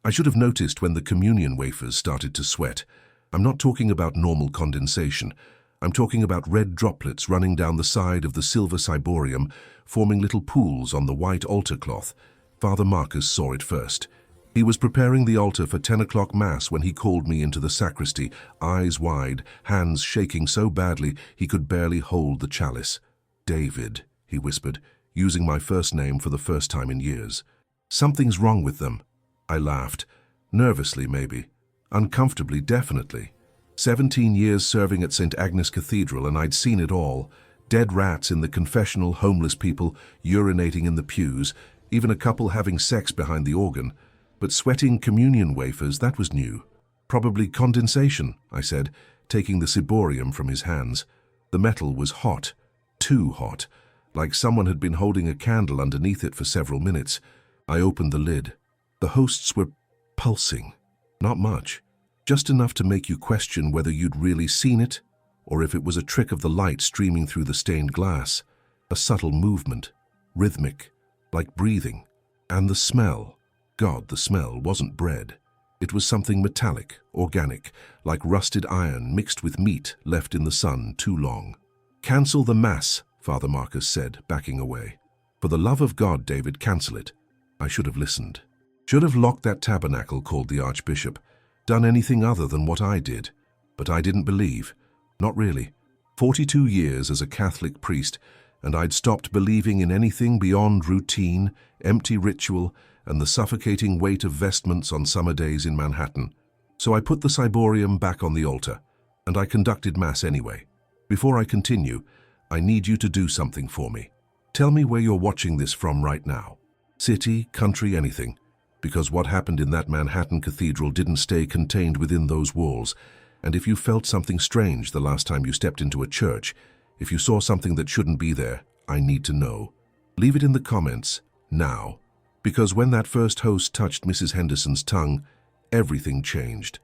I should have noticed when the communion wafers started to sweat. I'm not talking about normal condensation. I'm talking about red droplets running down the side of the silver ciborium, forming little pools on the white altar cloth. Father Marcus saw it first. He was preparing the altar for 10 o'clock Mass when he called me into the sacristy, eyes wide, hands shaking so badly he could barely hold the chalice. "David," he whispered, using my first name for the first time in years. "Something's wrong with them." I laughed. Nervously, maybe. Uncomfortably, definitely. 17 years serving at St. Agnes Cathedral, and I'd seen it all. Dead rats in the confessional, homeless people urinating in the pews, even a couple having sex behind the organ. But sweating communion wafers, that was new. "Probably condensation," I said, taking the ciborium from his hands. The metal was hot. Too hot. Like someone had been holding a candle underneath it for several minutes. I opened the lid. The hosts were pulsing. Not much. Just enough to make you question whether you'd really seen it, or if it was a trick of the light streaming through the stained glass. A subtle movement. Rhythmic. Like breathing. And the smell. God, the smell wasn't bread. It was something metallic, organic, like rusted iron mixed with meat left in the sun too long. "Cancel the Mass," Father Marcus said, backing away. "For the love of God, David, cancel it." I should have listened. Should have locked that tabernacle, called the Archbishop. Done anything other than what I did. But I didn't believe. Not really. 42 years as a Catholic priest, and I'd stopped believing in anything beyond routine, empty ritual, and the suffocating weight of vestments on summer days in Manhattan. So I put the ciborium back on the altar, and I conducted Mass anyway. Before I continue, I need you to do something for me. Tell me where you're watching this from right now. City, country, anything. Because what happened in that Manhattan cathedral didn't stay contained within those walls. And if you felt something strange the last time you stepped into a church, if you saw something that shouldn't be there, I need to know. Leave it in the comments, now. Because when that first host touched Mrs. Henderson's tongue, everything changed.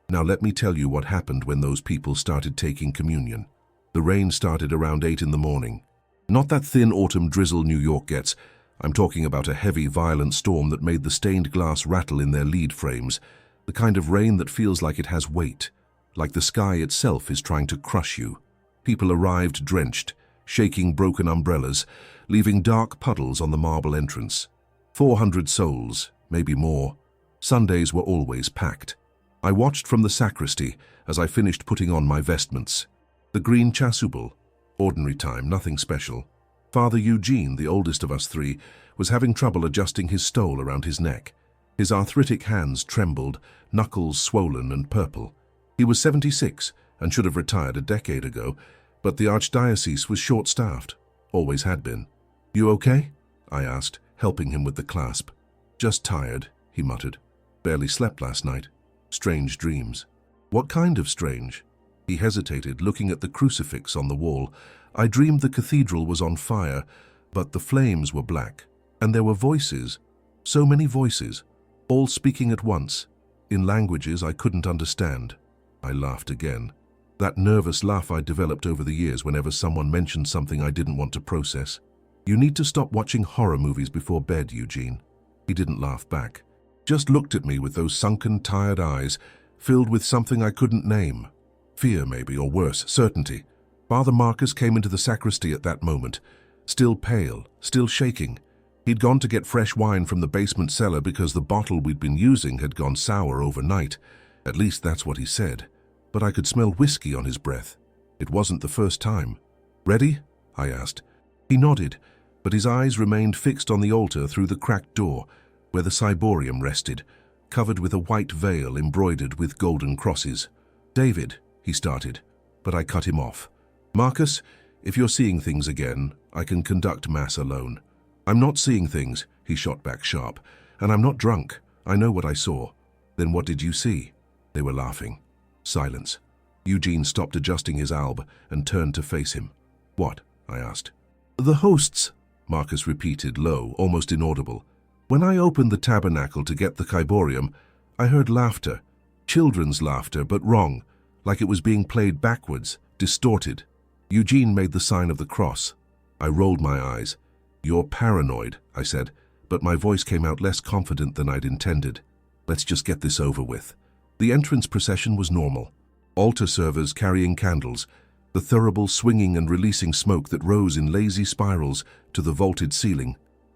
Now let me tell you what happened when those people started taking communion. The rain started around 8 in the morning. Not that thin autumn drizzle New York gets. I'm talking about a heavy, violent storm that made the stained glass rattle in their lead frames. The kind of rain that feels like it has weight, like the sky itself is trying to crush you. People arrived drenched, shaking broken umbrellas, leaving dark puddles on the marble entrance. 400 souls, maybe more. Sundays were always packed. I watched from the sacristy as I finished putting on my vestments. The green chasuble, ordinary time, nothing special. Father Eugene, the oldest of us three, was having trouble adjusting his stole around his neck. His arthritic hands trembled, knuckles swollen and purple. He was 76 and should have retired a decade ago, but the archdiocese was short-staffed, always had been. "You okay?" I asked, helping him with the clasp. "Just tired," he muttered. "Barely slept last night. Strange dreams." "What kind of strange?" He hesitated, looking at the crucifix on the wall. "I dreamed the cathedral was on fire, but the flames were black, and there were voices, so many voices, all speaking at once, in languages I couldn't understand." I laughed again. That nervous laugh I developed over the years whenever someone mentioned something I didn't want to process. "You need to stop watching horror movies before bed, Eugene." He didn't laugh back. Just looked at me with those sunken, tired eyes, filled with something I couldn't name. Fear, maybe, or worse, certainty. Father Marcus came into the sacristy at that moment, still pale, still shaking. He'd gone to get fresh wine from the basement cellar because the bottle we'd been using had gone sour overnight. At least that's what he said. But I could smell whiskey on his breath. It wasn't the first time. "Ready?" I asked. He nodded, but his eyes remained fixed on the altar through the cracked door, where the ciborium rested, covered with a white veil embroidered with golden crosses. "David," he started, but I cut him off. "Marcus, if you're seeing things again, I can conduct Mass alone." "I'm not seeing things," he shot back sharp, "and I'm not drunk. I know what I saw." "Then what did you see?" They were laughing. Silence. Eugene stopped adjusting his alb and turned to face him. "What?" I asked. "The hosts," Marcus repeated, low, almost inaudible. "When I opened the tabernacle to get the ciborium, I heard laughter. Children's laughter, but wrong, like it was being played backwards, distorted." Eugene made the sign of the cross. I rolled my eyes. "You're paranoid," I said, but my voice came out less confident than I'd intended. Let's just get this over with. The entrance procession was normal. Altar servers carrying candles, the thurible swinging and releasing smoke that rose in lazy spirals to the vaulted ceiling.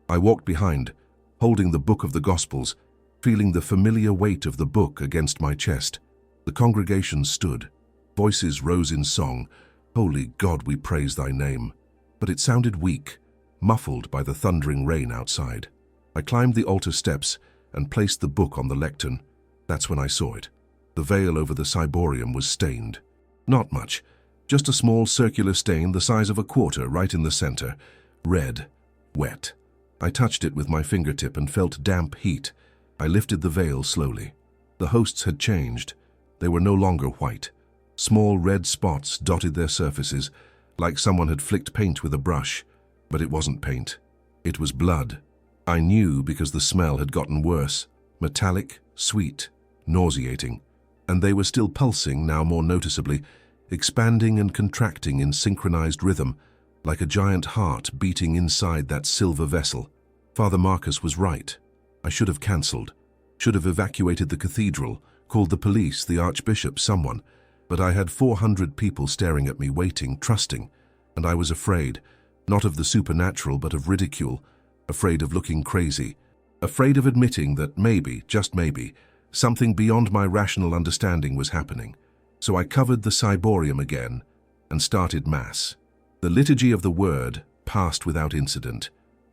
I walked behind, holding the book of the Gospels, feeling the familiar weight of the book against my chest. The congregation stood. Voices rose in song, "Holy God, we praise thy name." But it sounded weak, muffled by the thundering rain outside. I climbed the altar steps and placed the book on the lectern. That's when I saw it. The veil over the ciborium was stained. Not much, just a small circular stain the size of a quarter right in the center. Red, wet. I touched it with my fingertip and felt damp heat. I lifted the veil slowly. The hosts had changed. They were no longer white. Small red spots dotted their surfaces, like someone had flicked paint with a brush. But it wasn't paint. It was blood. I knew because the smell had gotten worse. Metallic, sweet, nauseating. And they were still pulsing, now more noticeably, expanding and contracting in synchronized rhythm, like a giant heart beating inside that silver vessel. Father Marcus was right. I should have cancelled, should have evacuated the cathedral, called the police, the archbishop, someone. But I had 400 people staring at me, waiting, trusting, and I was afraid, not of the supernatural but of ridicule, afraid of looking crazy, afraid of admitting that maybe, just maybe, something beyond my rational understanding was happening. So I covered the ciborium again and started Mass. The liturgy of the Word passed without incident.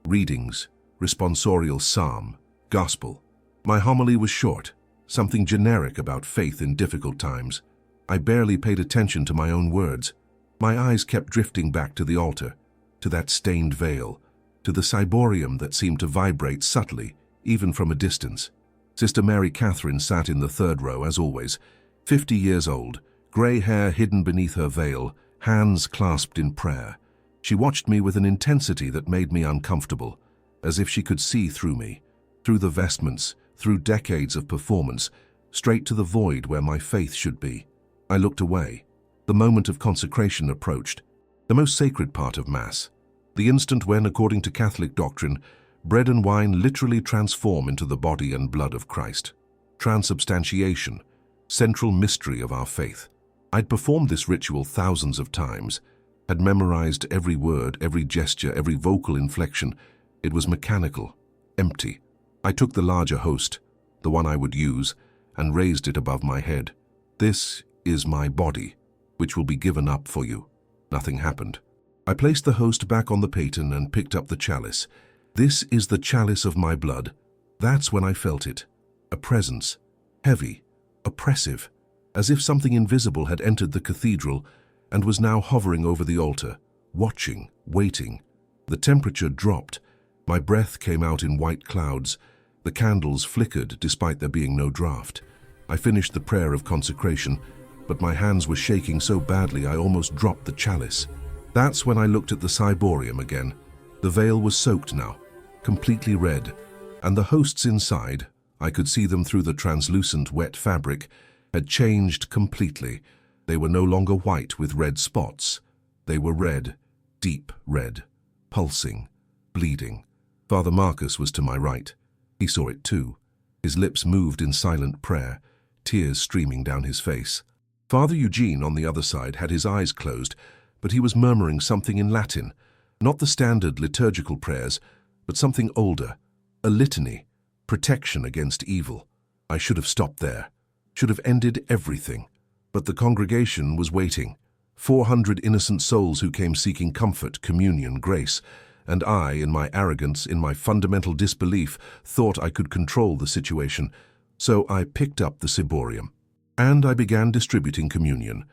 Readings, responsorial psalm, gospel. My homily was short, something generic about faith in difficult times. I barely paid attention to my own words. My eyes kept drifting back to the altar, to that stained veil, to the ciborium that seemed to vibrate subtly, even from a distance. Sister Mary Catherine sat in the third row, as always, 50 years old, grey hair hidden beneath her veil, hands clasped in prayer. She watched me with an intensity that made me uncomfortable, as if she could see through me, through the vestments, through decades of performance, straight to the void where my faith should be. I looked away. The moment of consecration approached, the most sacred part of Mass, the instant when, according to Catholic doctrine, bread and wine literally transform into the body and blood of Christ. Transubstantiation, central mystery of our faith. I'd performed this ritual thousands of times, had memorized every word, every gesture, every vocal inflection. It was mechanical, empty. I took the larger host, the one I would use, and raised it above my head. "This is my body, which will be given up for you." Nothing happened. I placed the host back on the paten and picked up the chalice. "This is the chalice of my blood." That's when I felt it. A presence, heavy, oppressive, as if something invisible had entered the cathedral and was now hovering over the altar, watching, waiting. The temperature dropped. My breath came out in white clouds. The candles flickered despite there being no draught. I finished the prayer of consecration, but my hands were shaking so badly I almost dropped the chalice. That's when I looked at the ciborium again. The veil was soaked now, completely red, and the hosts inside, I could see them through the translucent wet fabric, had changed completely. They were no longer white with red spots. They were red, deep red, pulsing, bleeding. Father Marcus was to my right. He saw it too. His lips moved in silent prayer, tears streaming down his face. Father Eugene, on the other side, had his eyes closed, but he was murmuring something in Latin, not the standard liturgical prayers, but something older, a litany, protection against evil. I should have stopped there, should have ended everything. But the congregation was waiting. 400 innocent souls who came seeking comfort, communion, grace. And I, in my arrogance, in my fundamental disbelief, thought I could control the situation. So I picked up the ciborium. And I began distributing communion.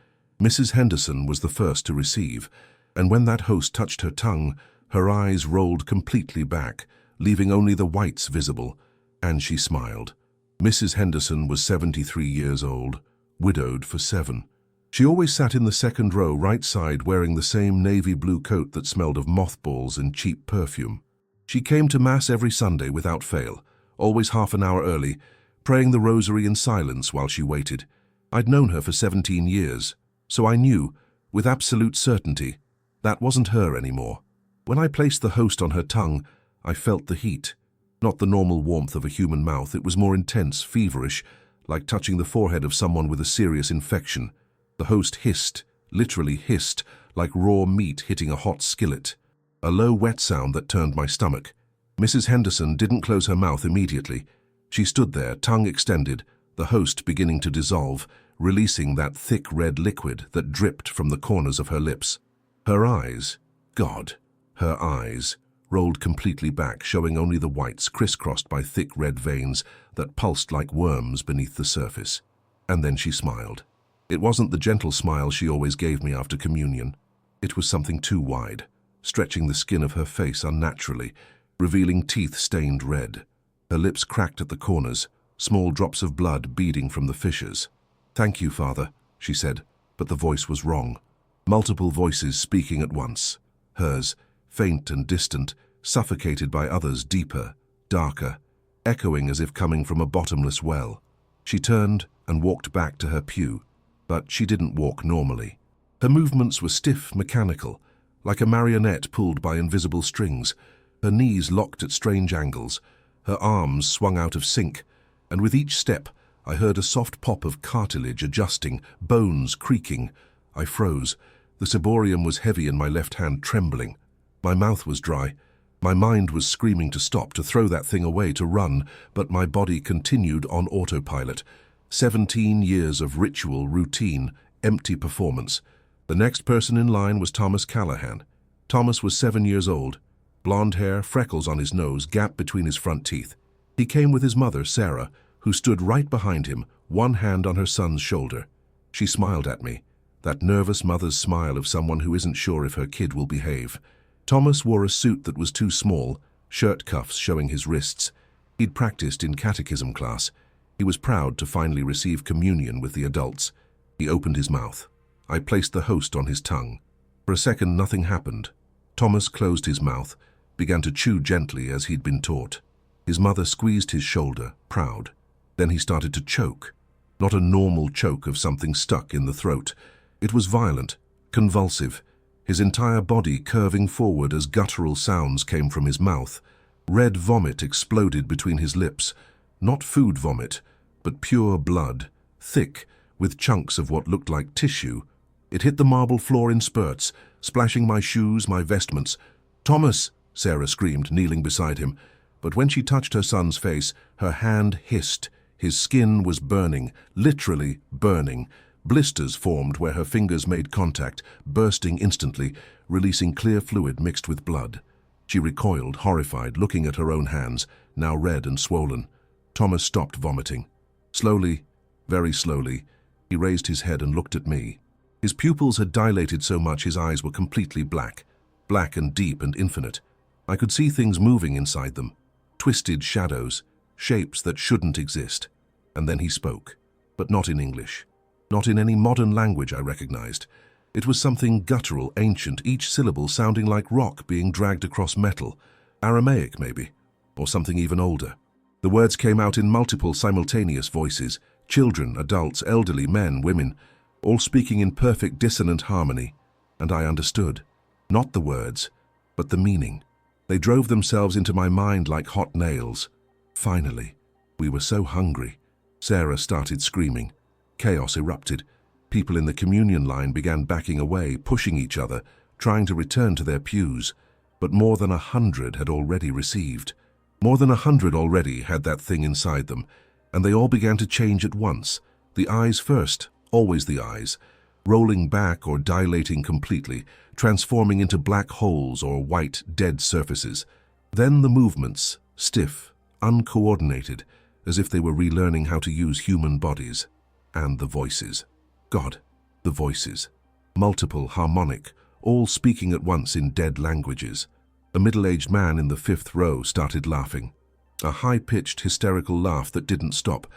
Mrs. Henderson was the first to receive. And when that host touched her tongue, her eyes rolled completely back, leaving only the whites visible. And she smiled. Mrs. Henderson was 73 years old, widowed for 7. She always sat in the second row, right side, wearing the same navy blue coat that smelled of mothballs and cheap perfume. She came to Mass every Sunday without fail, always half an hour early, praying the rosary in silence while she waited. I'd known her for 17 years, so I knew, with absolute certainty, that wasn't her anymore. When I placed the host on her tongue, I felt the heat. Not the normal warmth of a human mouth, it was more intense, feverish, like touching the forehead of someone with a serious infection. The host hissed, literally hissed, like raw meat hitting a hot skillet. A low, wet sound that turned my stomach. Mrs. Henderson didn't close her mouth immediately. She stood there, tongue extended, the host beginning to dissolve, releasing that thick red liquid that dripped from the corners of her lips. Her eyes, God, her eyes, rolled completely back, showing only the whites crisscrossed by thick red veins that pulsed like worms beneath the surface. And then she smiled. It wasn't the gentle smile she always gave me after communion. It was something too wide, stretching the skin of her face unnaturally, revealing teeth stained red. Her lips cracked at the corners, small drops of blood beading from the fissures. "Thank you, Father," she said, but the voice was wrong. Multiple voices speaking at once. Hers, faint and distant, suffocated by others deeper, darker, echoing as if coming from a bottomless well. She turned and walked back to her pew, but she didn't walk normally. Her movements were stiff, mechanical, like a marionette pulled by invisible strings. Her knees locked at strange angles, her arms swung out of sync, and with each step I heard a soft pop of cartilage adjusting, bones creaking. I froze. The ciborium was heavy in my left hand, trembling. My mouth was dry. My mind was screaming to stop, to throw that thing away, to run, but my body continued on autopilot. 17 years of ritual, routine, empty performance. The next person in line was Thomas Callahan. Thomas was 7 years old. Blonde hair, freckles on his nose, gap between his front teeth. He came with his mother, Sarah, who stood right behind him, one hand on her son's shoulder. She smiled at me, that nervous mother's smile of someone who isn't sure if her kid will behave. Thomas wore a suit that was too small, shirt cuffs showing his wrists. He'd practiced in catechism class. He was proud to finally receive communion with the adults. He opened his mouth. I placed the host on his tongue. For a second, nothing happened. Thomas closed his mouth, began to chew gently as he'd been taught. His mother squeezed his shoulder, proud. Then he started to choke. Not a normal choke of something stuck in the throat. It was violent, convulsive, his entire body curving forward as guttural sounds came from his mouth. Red vomit exploded between his lips. Not food vomit, but pure blood, thick, with chunks of what looked like tissue. It hit the marble floor in spurts, splashing my shoes, my vestments. "Thomas!" Sarah screamed, kneeling beside him. But when she touched her son's face, her hand hissed. His skin was burning, literally burning. Blisters formed where her fingers made contact, bursting instantly, releasing clear fluid mixed with blood. She recoiled, horrified, looking at her own hands, now red and swollen. Thomas stopped vomiting. Slowly, very slowly, he raised his head and looked at me. His pupils had dilated so much his eyes were completely black, black and deep and infinite. I could see things moving inside them, twisted shadows, shapes that shouldn't exist. And then he spoke, but not in English. Not in any modern language I recognized. It was something guttural, ancient, each syllable sounding like rock being dragged across metal. Aramaic, maybe, or something even older. The words came out in multiple simultaneous voices, children, adults, elderly, men, women, all speaking in perfect dissonant harmony. And I understood. Not the words, but the meaning. They drove themselves into my mind like hot nails. Finally, we were so hungry. Sarah started screaming. Chaos erupted. People in the communion line began backing away, pushing each other, trying to return to their pews. But more than 100 had already received. More than 100 already had that thing inside them, and they all began to change at once. The eyes first, always the eyes, rolling back or dilating completely, transforming into black holes or white, dead surfaces. Then the movements, stiff, uncoordinated, as if they were relearning how to use human bodies. And the voices. God, the voices. Multiple, harmonic, all speaking at once in dead languages. A middle-aged man in the 5th row started laughing. A high-pitched, hysterical laugh that didn't stop,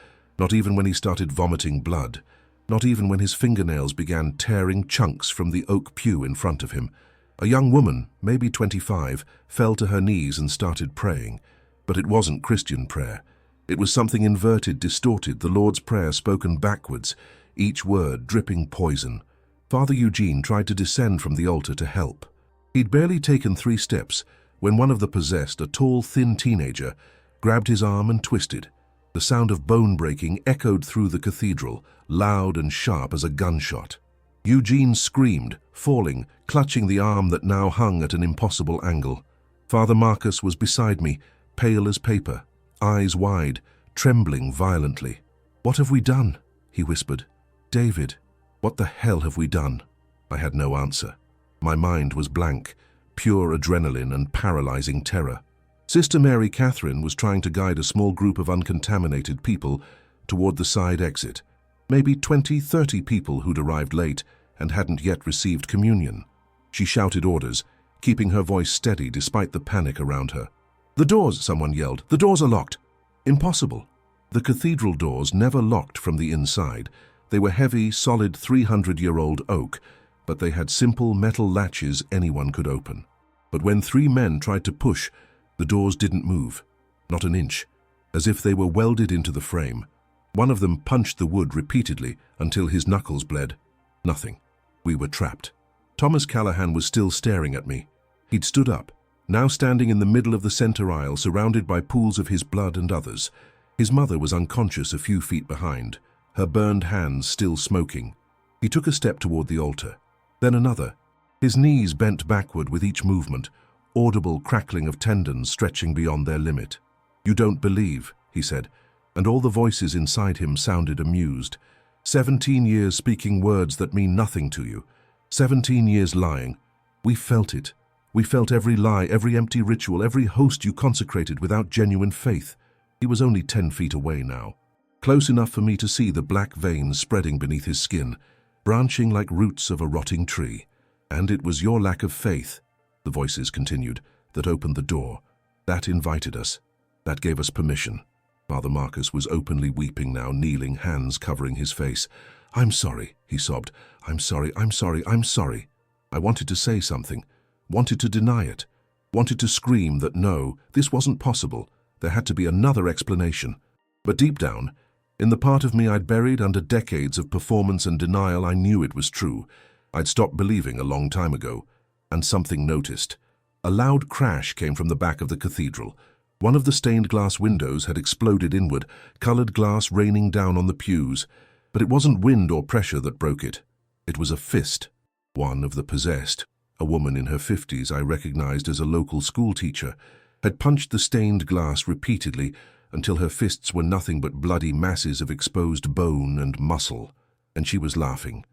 not even when he started vomiting blood, not even when his fingernails began tearing chunks from the oak pew in front of him. A young woman, maybe 25, fell to her knees and started praying. But it wasn't Christian prayer. It was something inverted, distorted, the Lord's Prayer spoken backwards, each word dripping poison. Father Eugene tried to descend from the altar to help. He'd barely taken 3 steps when one of the possessed, a tall, thin teenager, grabbed his arm and twisted. The sound of bone breaking echoed through the cathedral, loud and sharp as a gunshot. Eugene screamed, falling, clutching the arm that now hung at an impossible angle. Father Marcus was beside me, pale as paper, eyes wide, trembling violently. "What have we done?" he whispered. "David, what the hell have we done?" I had no answer. My mind was blank, pure adrenaline and paralyzing terror. Sister Mary Catherine was trying to guide a small group of uncontaminated people toward the side exit. Maybe 20-30 people who'd arrived late and hadn't yet received communion. She shouted orders, keeping her voice steady despite the panic around her. "The doors," someone yelled. "The doors are locked." Impossible. The cathedral doors never locked from the inside. They were heavy, solid 300-year-old oak, but they had simple metal latches anyone could open. But when 3 men tried to push, the doors didn't move, not an inch, as if they were welded into the frame. One of them punched the wood repeatedly until his knuckles bled. Nothing. We were trapped. Thomas Callahan was still staring at me. He'd stood up, now standing in the middle of the center aisle, surrounded by pools of his blood and others. His mother was unconscious a few feet behind, her burned hands still smoking. He took a step toward the altar, then another. His knees bent backward with each movement, audible crackling of tendons stretching beyond their limit. "You don't believe," he said, and all the voices inside him sounded amused. 17 years speaking words that mean nothing to you. 17 years lying. We felt it. We felt every lie, every empty ritual, every host you consecrated without genuine faith. He was only 10 feet away now, close enough for me to see the black veins spreading beneath his skin, branching like roots of a rotting tree. "And it was your lack of faith," the voices continued, "that opened the door. That invited us. That gave us permission." Father Marcus was openly weeping now, kneeling, hands covering his face. "I'm sorry," he sobbed. "I'm sorry, I'm sorry, I'm sorry." I wanted to say something, wanted to deny it, wanted to scream that no, this wasn't possible. There had to be another explanation. But deep down, in the part of me I'd buried under decades of performance and denial, I knew it was true. I'd stopped believing a long time ago. And something noticed. A loud crash came from the back of the cathedral. One of the stained glass windows had exploded inward, colored glass raining down on the pews. But it wasn't wind or pressure that broke it. It was a fist, one of the possessed. A woman in her 50s I recognized as a local school teacher, had punched the stained glass repeatedly until her fists were nothing but bloody masses of exposed bone and muscle. And she was laughing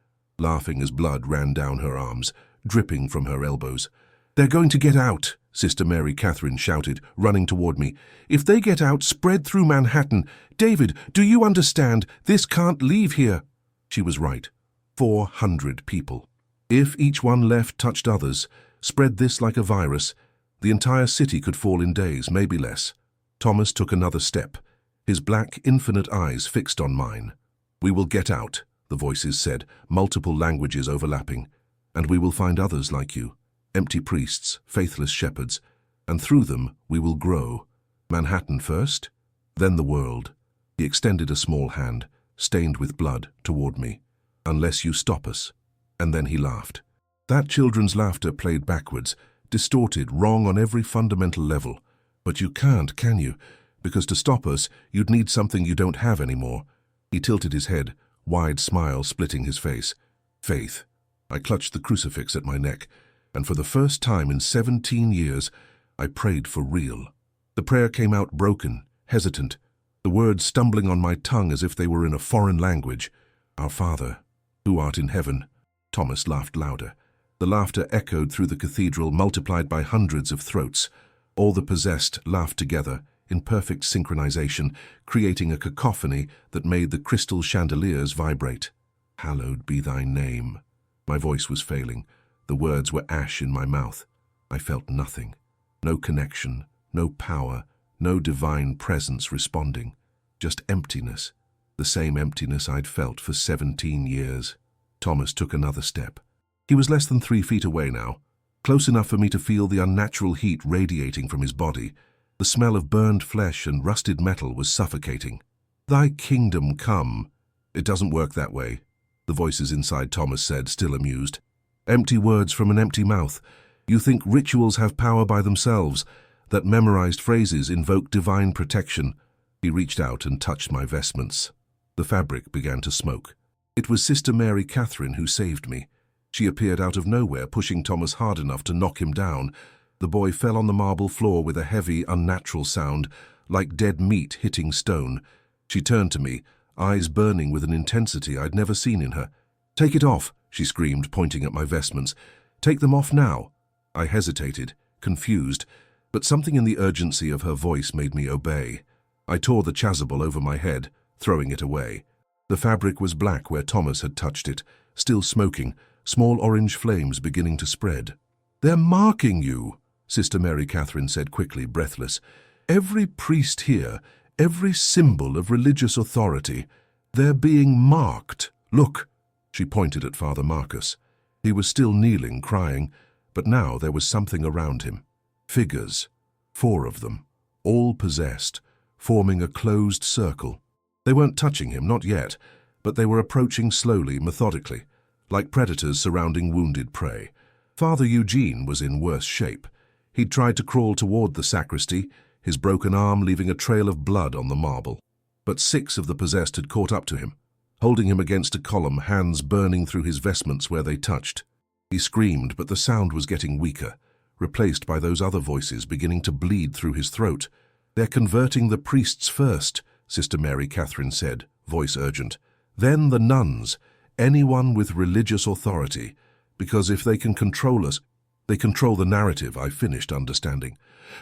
as blood ran down her arms, dripping from her elbows. "They're going to get out," Sister Mary Catherine shouted, running toward me. "If they get out, spread through Manhattan. David, do you understand? This can't leave here." She was right. 400 people. If each one left touched others, spread this like a virus, the entire city could fall in days, maybe less. Thomas took another step, his black, infinite eyes fixed on mine. "We will get out," the voices said, multiple languages overlapping. "And we will find others like you, empty priests, faithless shepherds, and through them we will grow. Manhattan first, then the world." He extended a small hand, stained with blood, toward me. "Unless you stop us." And then he laughed. That children's laughter played backwards, distorted, wrong on every fundamental level. "But you can't, can you? Because to stop us, you'd need something you don't have anymore." He tilted his head, wide smile splitting his face. "Faith." I clutched the crucifix at my neck, and for the first time in 17 years, I prayed for real. The prayer came out broken, hesitant, the words stumbling on my tongue as if they were in a foreign language. "Our Father, who art in heaven." Thomas laughed louder. The laughter echoed through the cathedral, multiplied by hundreds of throats. All the possessed laughed together, in perfect synchronization, creating a cacophony that made the crystal chandeliers vibrate. "Hallowed be thy name." My voice was failing. The words were ash in my mouth. I felt nothing. No connection, no power, no divine presence responding. Just emptiness. The same emptiness I'd felt for 17 years. Thomas took another step. He was less than 3 feet away now, close enough for me to feel the unnatural heat radiating from his body. The smell of burned flesh and rusted metal was suffocating. "Thy kingdom come." "It doesn't work that way," the voices inside Thomas said, still amused. "Empty words from an empty mouth. You think rituals have power by themselves. that memorized phrases invoke divine protection. He reached out and touched my vestments. The fabric began to smoke. It was Sister Mary Catherine who saved me. She appeared out of nowhere, pushing Thomas hard enough to knock him down. The boy fell on the marble floor with a heavy, unnatural sound, like dead meat hitting stone. She turned to me, eyes burning with an intensity I'd never seen in her. "Take it off," she screamed, pointing at my vestments. "Take them off now." I hesitated, confused, but something in the urgency of her voice made me obey. I tore the chasuble over my head, throwing it away. The fabric was black where Thomas had touched it, still smoking, small orange flames beginning to spread. "They're marking you," Sister Mary Catherine said quickly, breathless. "Every priest here, every symbol of religious authority, they're being marked. Look." She pointed at Father Marcus. He was still kneeling, crying, but now there was something around him. Figures, 4 of them, all possessed, forming a closed circle. They weren't touching him, not yet, but they were approaching slowly, methodically, like predators surrounding wounded prey. Father Eugene was in worse shape. He'd tried to crawl toward the sacristy, his broken arm leaving a trail of blood on the marble. But 6 of the possessed had caught up to him, holding him against a column, hands burning through his vestments where they touched. He screamed, but the sound was getting weaker, replaced by those other voices beginning to bleed through his throat. "They're converting the priests first," Sister Mary Catherine said, voice urgent. "Then the nuns, anyone with religious authority, because if they can control us, they control the narrative," I finished, understanding.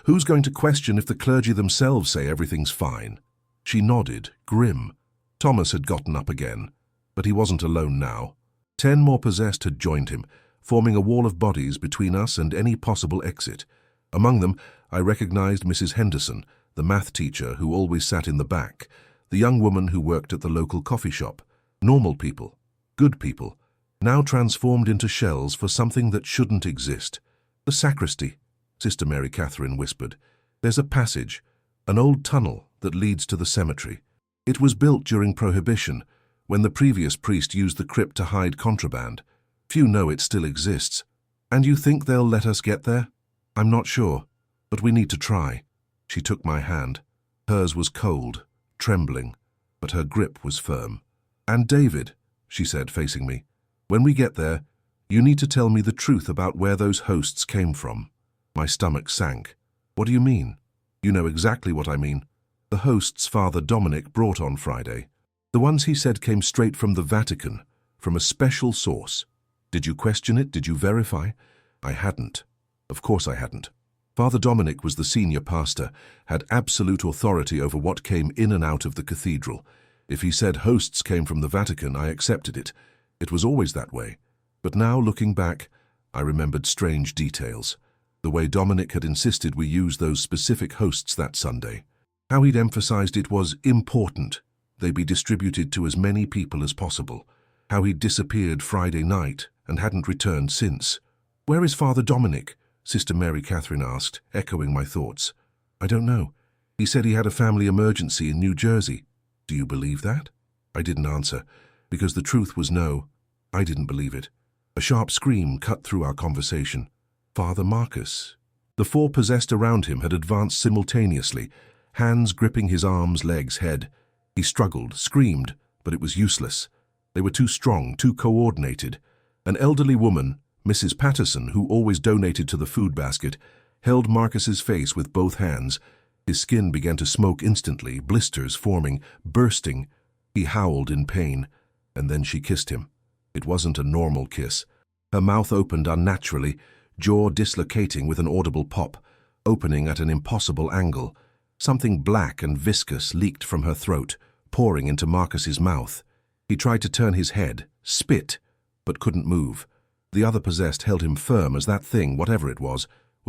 "Who's going to question if the clergy themselves say everything's fine?" She nodded, grim. Thomas had gotten up again, but he wasn't alone now. 10 more possessed had joined him, forming a wall of bodies between us and any possible exit. Among them, I recognized Mrs. Henderson, the math teacher who always sat in the back, the young woman who worked at the local coffee shop. Normal people, good people, now transformed into shells for something that shouldn't exist. "The sacristy," Sister Mary Catherine whispered. "There's a passage, an old tunnel that leads to the cemetery. It was built during Prohibition, when the previous priest used the crypt to hide contraband. Few know it still exists. And you think they'll let us get there? I'm not sure, but we need to try." She took my hand. Hers was cold, trembling, but her grip was firm. "And David," she said, facing me, "when we get there, you need to tell me the truth about where those hosts came from." My stomach sank. "What do you mean?" "You know exactly what I mean. The hosts Father Dominic brought on Friday. The ones he said came straight from the Vatican, from a special source. Did you question it? Did you verify?" I hadn't. Of course I hadn't. Father Dominic was the senior pastor, had absolute authority over what came in and out of the cathedral. If he said hosts came from the Vatican, I accepted it. It was always that way. But now, looking back, I remembered strange details. The way Dominic had insisted we use those specific hosts that Sunday. How he'd emphasized it was important they be distributed to as many people as possible. How he'd disappeared Friday night and hadn't returned since. "Where is Father Dominic?" Sister Mary Catherine asked, echoing my thoughts. "I don't know. He said he had a family emergency in New Jersey." "Do you believe that?" I didn't answer, because the truth was no. I didn't believe it. A sharp scream cut through our conversation. Father Marcus. The 4 possessed around him had advanced simultaneously, hands gripping his arms, legs, head. He struggled, screamed, but it was useless. They were too strong, too coordinated. An elderly woman, Mrs. Patterson, who always donated to the food basket, held Marcus's face with both hands. His skin began to smoke instantly, blisters forming, bursting. He howled in pain, and then she kissed him. It wasn't a normal kiss. Her mouth opened unnaturally, jaw dislocating with an audible pop, opening at an impossible angle. Something black and viscous leaked from her throat, pouring into Marcus's mouth. He tried to turn his head, spit, but couldn't move. The other possessed held him firm as that thing, whatever it was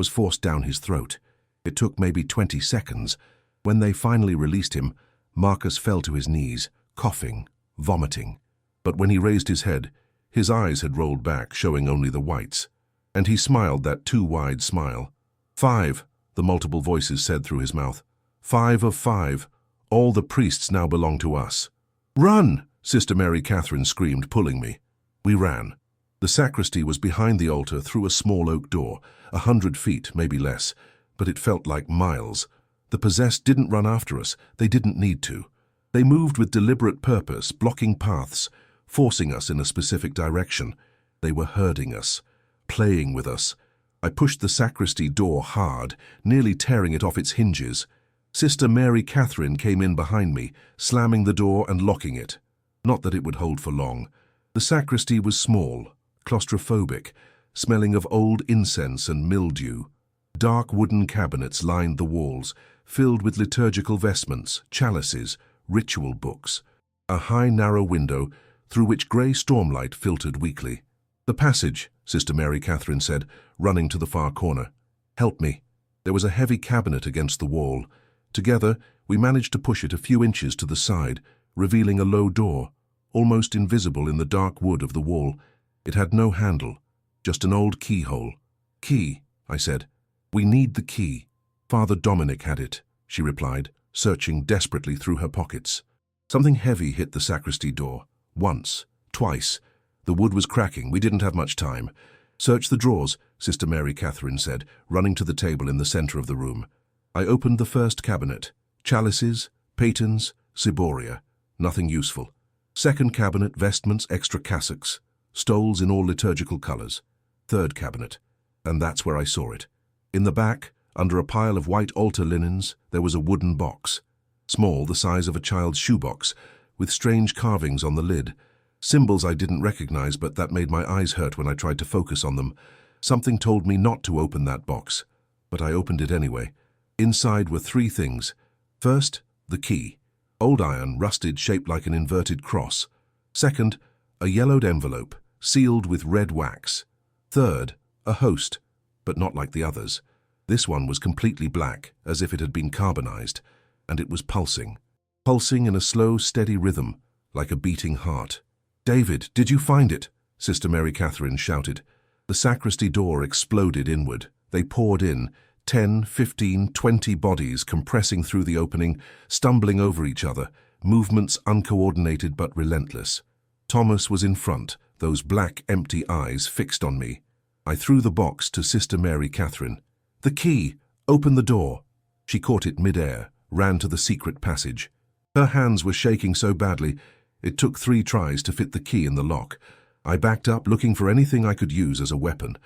forced down his throat. It took maybe 20 seconds. When they finally released him, Marcus fell to his knees, coughing, vomiting. But when he raised his head, his eyes had rolled back, showing only the whites. And he smiled that too wide smile. 5, the multiple voices said through his mouth. 5 of 5. All the priests now belong to us. "Run!" Sister Mary Catherine screamed, pulling me. We ran. The sacristy was behind the altar through a small oak door, 100 feet, maybe less. but it felt like miles. The possessed didn't run after us. They didn't need to. They moved with deliberate purpose, blocking paths, forcing us in a specific direction. They were herding us, playing with us. I pushed the sacristy door hard, nearly tearing it off its hinges. Sister Mary Catherine came in behind me, slamming the door and locking it. Not that it would hold for long. The sacristy was small, claustrophobic, smelling of old incense and mildew. Dark wooden cabinets lined the walls, filled with liturgical vestments, chalices, ritual books. A high, narrow window through which grey stormlight filtered weakly. "The passage," Sister Mary Catherine said, running to the far corner. "Help me." There was a heavy cabinet against the wall. Together, we managed to push it a few inches to the side, revealing a low door, almost invisible in the dark wood of the wall. It had no handle, just an old keyhole. "Key," I said. "We need the key." "Father Dominic had it," she replied, searching desperately through her pockets. Something heavy hit the sacristy door. Once, twice. The wood was cracking. We didn't have much time. "Search the drawers," Sister Mary Catherine said, running to the table in the center of the room. I opened the first cabinet. Chalices, patens, ciboria. Nothing useful. Second cabinet, vestments, extra cassocks. Stoles in all liturgical colors. Third cabinet. And that's where I saw it. In the back, under a pile of white altar linens, there was a wooden box. Small, the size of a child's shoebox, with strange carvings on the lid. Symbols I didn't recognize, but that made my eyes hurt when I tried to focus on them. Something told me not to open that box, but I opened it anyway. Inside were three things. First, the key. Old iron, rusted, shaped like an inverted cross. Second, a yellowed envelope, sealed with red wax. Third, a host, but not like the others. This one was completely black, as if it had been carbonized, and it was pulsing. Pulsing in a slow, steady rhythm, like a beating heart. "David, did you find it?" Sister Mary Catherine shouted. The sacristy door exploded inward. They poured in, 10, 15, 20 bodies compressing through the opening, stumbling over each other, movements uncoordinated but relentless. Thomas was in front, those black, empty eyes fixed on me. I threw the box to Sister Mary Catherine. "The key! Open the door!" She caught it mid-air, ran to the secret passage. Her hands were shaking so badly, it took 3 tries to fit the key in the lock. I backed up, looking for anything I could use as a weapon.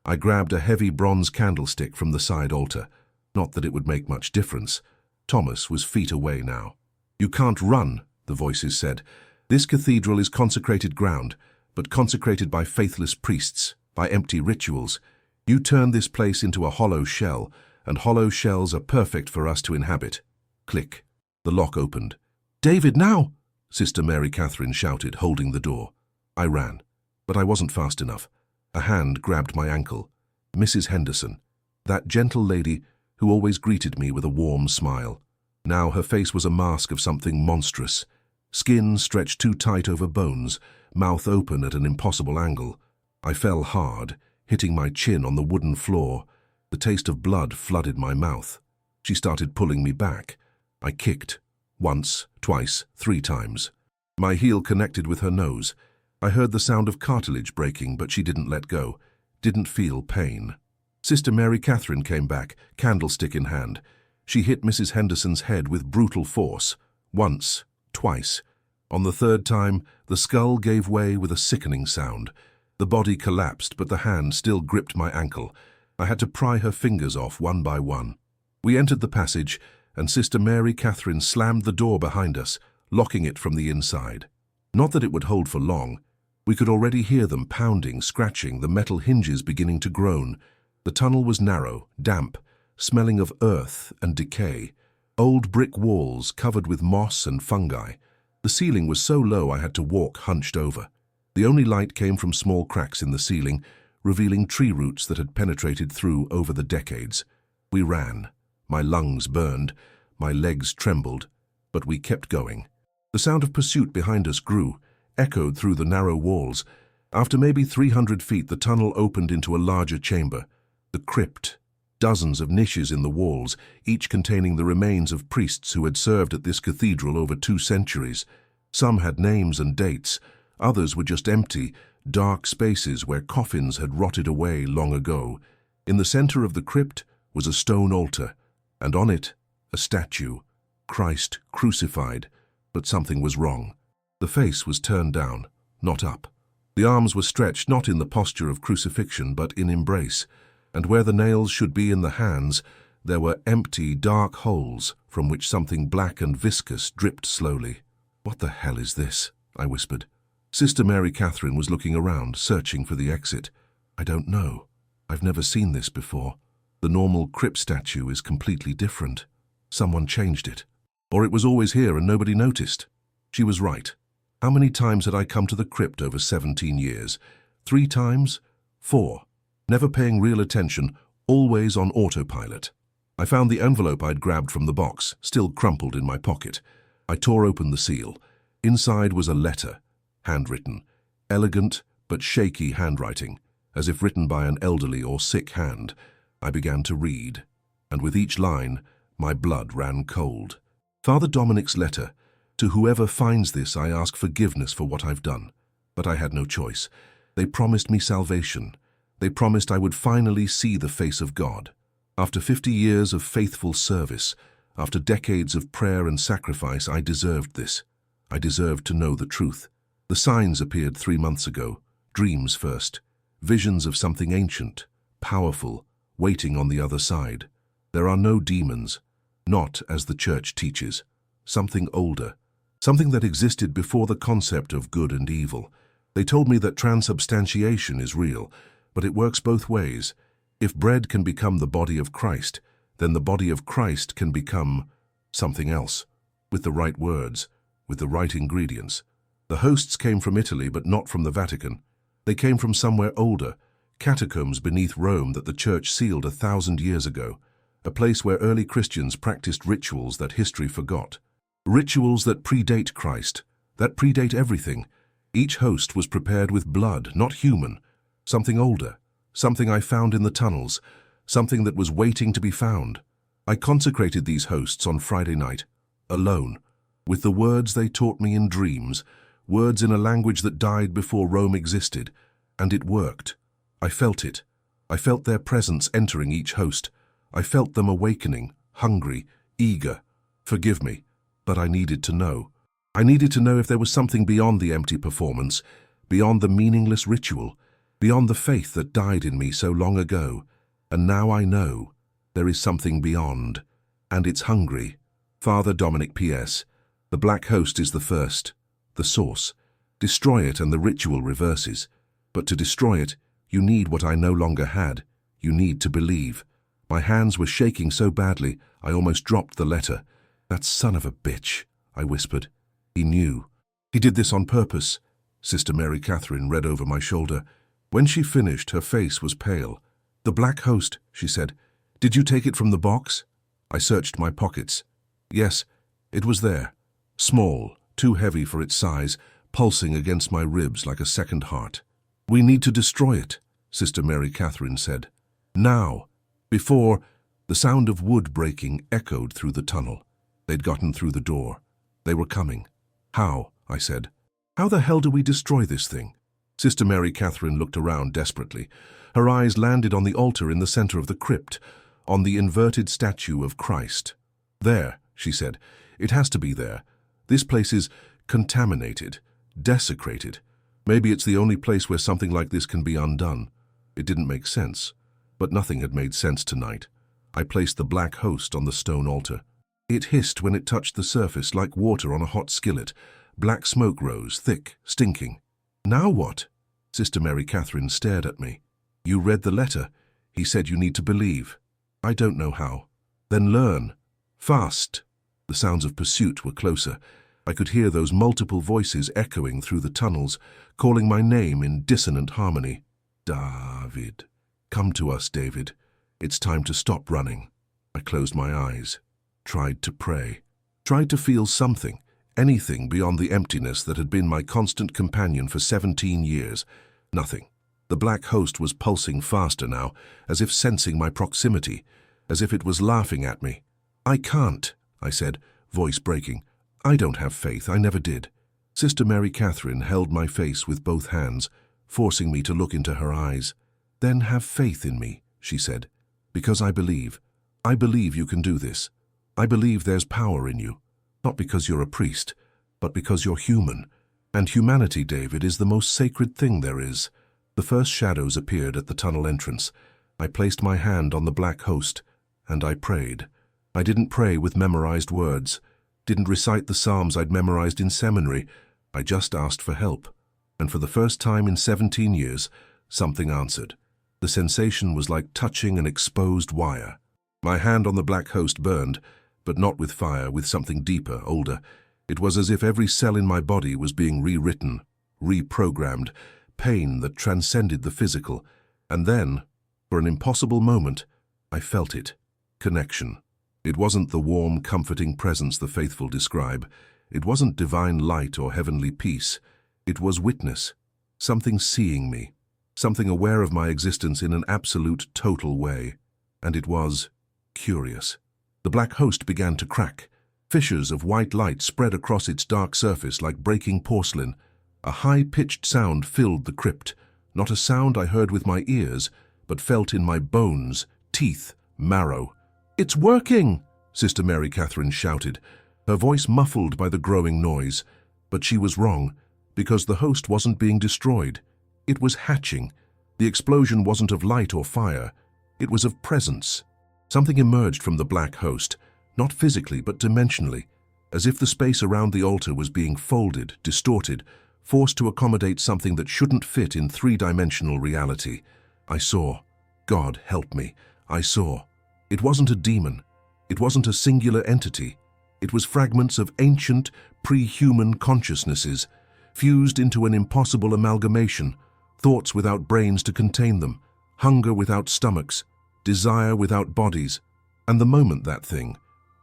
I grabbed a heavy bronze candlestick from the side altar. Not that it would make much difference. Thomas was feet away now. "You can't run," the voices said. "This cathedral is consecrated ground, but consecrated by faithless priests, by empty rituals. You turned this place into a hollow shell, and hollow shells are perfect for us to inhabit." Click. The lock opened. "David, now!" Sister Mary Catherine shouted, holding the door. I ran, but I wasn't fast enough. A hand grabbed my ankle. Mrs. Henderson, that gentle lady who always greeted me with a warm smile. Now her face was a mask of something monstrous. Skin stretched too tight over bones, mouth open at an impossible angle. I fell hard, hitting my chin on the wooden floor. The taste of blood flooded my mouth. She started pulling me back. I kicked. Once, twice, 3 times. My heel connected with her nose. I heard the sound of cartilage breaking, but she didn't let go, didn't feel pain. Sister Mary Catherine came back, candlestick in hand. She hit Mrs. Henderson's head with brutal force. Once, twice. On the 3rd time, the skull gave way with a sickening sound. The body collapsed, but the hand still gripped my ankle. I had to pry her fingers off one by one. We entered the passage, and Sister Mary Catherine slammed the door behind us, locking it from the inside. Not that it would hold for long. We could already hear them pounding, scratching, the metal hinges beginning to groan. The tunnel was narrow, damp, smelling of earth and decay. Old brick walls covered with moss and fungi. The ceiling was so low I had to walk hunched over. The only light came from small cracks in the ceiling, revealing tree roots that had penetrated through over the decades. We ran. My lungs burned, my legs trembled, but we kept going. The sound of pursuit behind us grew, echoed through the narrow walls. After maybe 300 feet, the tunnel opened into a larger chamber. The crypt. Dozens of niches in the walls, each containing the remains of priests who had served at this cathedral over 2 centuries. Some had names and dates. Others were just empty, dark spaces where coffins had rotted away long ago. In the center of the crypt was a stone altar, and on it, a statue, Christ crucified, but something was wrong. The face was turned down, not up. The arms were stretched not in the posture of crucifixion, but in embrace, and where the nails should be in the hands, there were empty, dark holes from which something black and viscous dripped slowly. "What the hell is this?" I whispered. Sister Mary Catherine was looking around, searching for the exit. "I don't know. I've never seen this before. The normal crypt statue is completely different. Someone changed it. Or it was always here and nobody noticed." She was right. How many times had I come to the crypt over 17 years? 3 times? 4. Never paying real attention, always on autopilot. I found the envelope I'd grabbed from the box, still crumpled in my pocket. I tore open the seal. Inside was a letter, handwritten, elegant but shaky handwriting, as if written by an elderly or sick hand. I began to read, and with each line, my blood ran cold. "Father Dominic's letter. To whoever finds this, I ask forgiveness for what I've done. But I had no choice. They promised me salvation. They promised I would finally see the face of God. After 50 years of faithful service, after decades of prayer and sacrifice, I deserved this. I deserved to know the truth. The signs appeared 3 months ago. Dreams first. Visions of something ancient, powerful, waiting on the other side. There are no demons. Not as the church teaches. Something older. Something that existed before the concept of good and evil. They told me that transubstantiation is real, but it works both ways. If bread can become the body of Christ, then the body of Christ can become something else, with the right words, with the right ingredients. The hosts came from Italy, but not from the Vatican. They came from somewhere older, catacombs beneath Rome that the church sealed 1,000 years ago, a place where early Christians practiced rituals that history forgot. Rituals that predate Christ, that predate everything. Each host was prepared with blood, not human. Something older, something I found in the tunnels, something that was waiting to be found. I consecrated these hosts on Friday night, alone, with the words they taught me in dreams, words in a language that died before Rome existed, and it worked. I felt it. I felt their presence entering each host. I felt them awakening, hungry, eager. Forgive me. But I needed to know. I needed to know if there was something beyond the empty performance, beyond the meaningless ritual, beyond the faith that died in me so long ago. And now I know. There is something beyond. And it's hungry. Father Dominic P.S. The black host is the first, the source. Destroy it and the ritual reverses. But to destroy it, you need what I no longer had. You need to believe. My hands were shaking so badly, I almost dropped the letter. "That son of a bitch," I whispered. He knew. "He did this on purpose." Sister Mary Catherine read over my shoulder. When she finished, her face was pale. "The black host," she said. "Did you take it from the box?" I searched my pockets. Yes, it was there. Small, too heavy for its size, pulsing against my ribs like a second heart. "We need to destroy it," Sister Mary Catherine said. "Now." Before, the sound of wood breaking echoed through the tunnel. They'd gotten through the door. They were coming. "How?" I said. "How the hell do we destroy this thing?" Sister Mary Catherine looked around desperately. Her eyes landed on the altar in the center of the crypt, on the inverted statue of Christ. "There," she said. "It has to be there. This place is contaminated, desecrated. Maybe it's the only place where something like this can be undone." It didn't make sense, but nothing had made sense tonight. I placed the black host on the stone altar. It hissed when it touched the surface like water on a hot skillet. Black smoke rose, thick, stinking. "Now what?" Sister Mary Catherine stared at me. "You read the letter. He said you need to believe." "I don't know how." "Then learn. Fast." The sounds of pursuit were closer. I could hear those multiple voices echoing through the tunnels, calling my name in dissonant harmony. "David. Come to us, David. It's time to stop running." I closed my eyes. Tried to pray. Tried to feel something, anything beyond the emptiness that had been my constant companion for 17 years. Nothing. The black host was pulsing faster now, as if sensing my proximity, as if it was laughing at me. "I can't," I said, voice breaking. "I don't have faith. I never did." Sister Mary Catherine held my face with both hands, forcing me to look into her eyes. "Then have faith in me," she said, "because I believe. I believe you can do this. I believe there's power in you. Not because you're a priest, but because you're human. And humanity, David, is the most sacred thing there is. The first shadows appeared at the tunnel entrance. I placed my hand on the black host, and I prayed. I didn't pray with memorized words, didn't recite the psalms I'd memorized in seminary. I just asked for help. And for the first time in 17 years, something answered. The sensation was like touching an exposed wire. My hand on the black host burned, but not with fire, with something deeper, older. It was as if every cell in my body was being rewritten, reprogrammed, pain that transcended the physical. And then, for an impossible moment, I felt it. Connection. It wasn't the warm, comforting presence the faithful describe. It wasn't divine light or heavenly peace. It was witness, something seeing me, something aware of my existence in an absolute, total way. And it was curious. The black host began to crack. Fissures of white light spread across its dark surface like breaking porcelain. A high-pitched sound filled the crypt, not a sound I heard with my ears, but felt in my bones, teeth, marrow. "It's working!" Sister Mary Catherine shouted, her voice muffled by the growing noise. But she was wrong, because the host wasn't being destroyed. It was hatching. The explosion wasn't of light or fire. It was of presence. Something emerged from the black host, not physically but dimensionally, as if the space around the altar was being folded, distorted, forced to accommodate something that shouldn't fit in three-dimensional reality. I saw. God help me. I saw. It wasn't a demon. It wasn't a singular entity. It was fragments of ancient, pre-human consciousnesses, fused into an impossible amalgamation, thoughts without brains to contain them, hunger without stomachs, desire without bodies. And the moment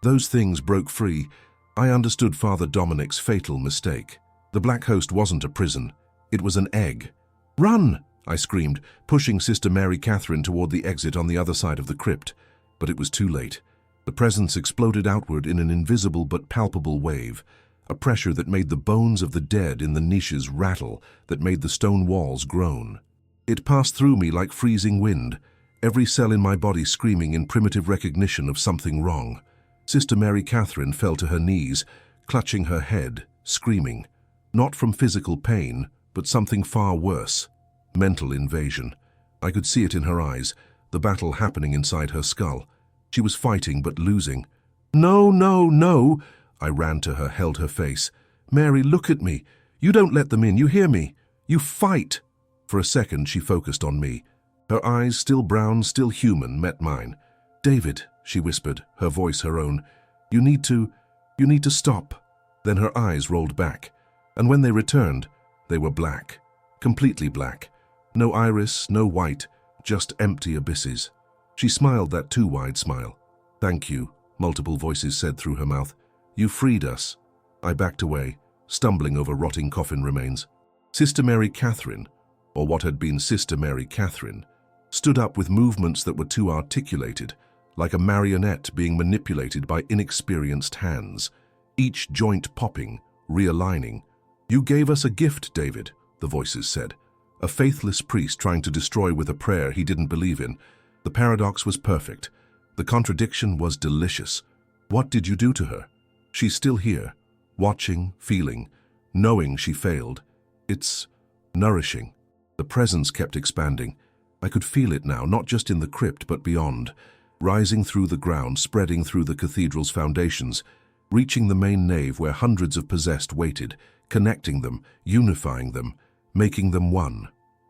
those things broke free, I understood Father Dominic's fatal mistake. The black host wasn't a prison. It was an egg. "Run!" I screamed, pushing Sister Mary Catherine toward the exit on the other side of the crypt. But it was too late. The presence exploded outward in an invisible but palpable wave, a pressure that made the bones of the dead in the niches rattle, that made the stone walls groan. It passed through me like freezing wind, every cell in my body screaming in primitive recognition of something wrong. Sister Mary Catherine fell to her knees, clutching her head, screaming. Not from physical pain, but something far worse. Mental invasion. I could see it in her eyes, the battle happening inside her skull. She was fighting but losing. "No, no, no!" I ran to her, held her face. "Mary, look at me. You don't let them in, you hear me? You fight!" For a second she focused on me. Her eyes, still brown, still human, met mine. "David," she whispered, her voice her own, you need to stop." Then her eyes rolled back, and when they returned, they were black. Completely black. No iris, no white, just empty abysses. She smiled that too wide smile. "Thank you," multiple voices said through her mouth. "You freed us." I backed away, stumbling over rotting coffin remains. Sister Mary Catherine, or what had been Sister Mary Catherine, stood up with movements that were too articulated, like a marionette being manipulated by inexperienced hands, each joint popping, realigning. "You gave us a gift, David," the voices said. A faithless priest trying to destroy with a prayer he didn't believe in. The paradox was perfect. The contradiction was delicious. What did you do to her? She's still here, watching, feeling, knowing she failed. It's nourishing. The presence kept expanding. I could feel it now, not just in the crypt, but beyond, rising through the ground, spreading through the cathedral's foundations, reaching the main nave where hundreds of possessed waited, connecting them, unifying them, making them one.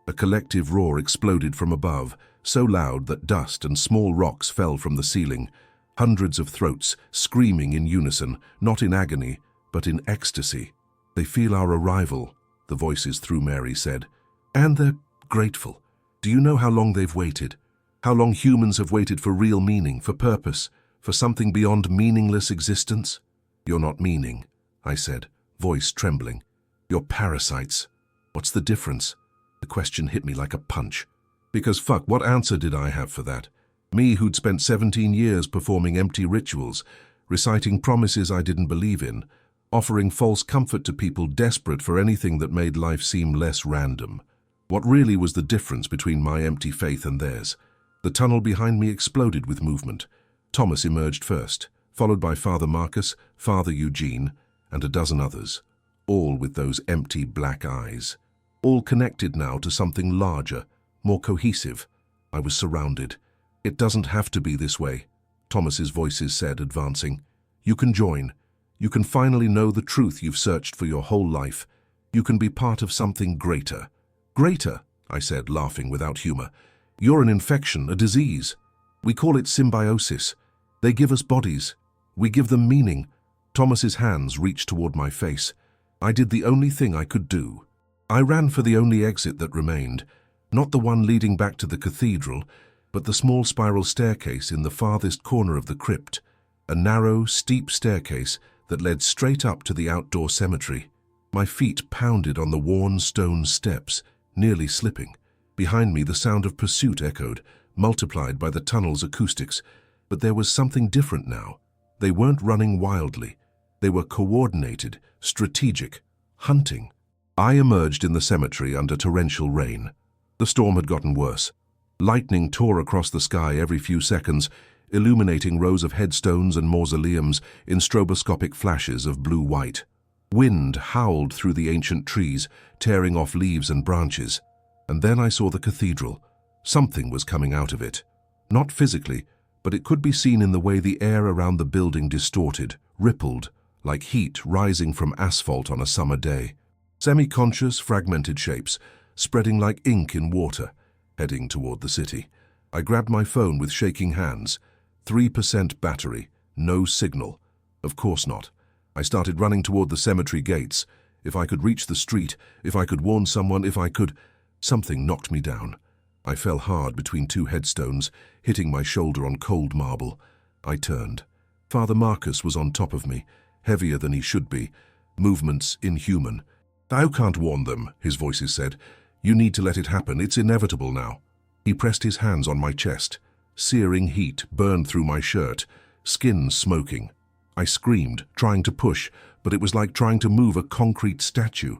A collective roar exploded from above, so loud that dust and small rocks fell from the ceiling. Hundreds of throats screaming in unison, not in agony, but in ecstasy. "They feel our arrival," the voices through Mary said. "And they're grateful. Do you know how long they've waited? How long humans have waited for real meaning, for purpose, for something beyond meaningless existence?" "You're not meaning," I said, voice trembling. "You're parasites." "What's the difference?" The question hit me like a punch. Because fuck, what answer did I have for that? Me who'd spent 17 years performing empty rituals, reciting promises I didn't believe in, offering false comfort to people desperate for anything that made life seem less random. What really was the difference between my empty faith and theirs? The tunnel behind me exploded with movement. Thomas emerged first, followed by Father Marcus, Father Eugene, and a dozen others, all with those empty black eyes. All connected now to something larger, more cohesive. I was surrounded. "It doesn't have to be this way," Thomas's voices said, advancing. "You can join. You can finally know the truth you've searched for your whole life. You can be part of something greater." "Greater," I said, laughing without humor. "You're an infection, a disease. We call it symbiosis. They give us bodies. We give them meaning." Thomas's hands reached toward my face. I did the only thing I could do. I ran for the only exit that remained, not the one leading back to the cathedral, but the small spiral staircase in the farthest corner of the crypt, a narrow, steep staircase that led straight up to the outdoor cemetery. My feet pounded on the worn stone steps, nearly slipping. Behind me, the sound of pursuit echoed, multiplied by the tunnel's acoustics. But there was something different now. They weren't running wildly. They were coordinated, strategic, hunting. I emerged in the cemetery under torrential rain. The storm had gotten worse. Lightning tore across the sky every few seconds, illuminating rows of headstones and mausoleums in stroboscopic flashes of blue-white. Wind howled through the ancient trees, tearing off leaves and branches. And then I saw the cathedral. Something was coming out of it. Not physically, but it could be seen in the way the air around the building distorted, rippled, like heat rising from asphalt on a summer day. Semi-conscious, fragmented shapes, spreading like ink in water, heading toward the city. I grabbed my phone with shaking hands. 3% battery, no signal. Of course not. I started running toward the cemetery gates. If I could reach the street, if I could warn someone, if I could... Something knocked me down. I fell hard between two headstones, hitting my shoulder on cold marble. I turned. Father Marcus was on top of me, heavier than he should be, movements inhuman. "Thou can't warn them," his voices said. "You need to let it happen. It's inevitable now." He pressed his hands on my chest. Searing heat burned through my shirt, skin smoking. I screamed, trying to push, but it was like trying to move a concrete statue.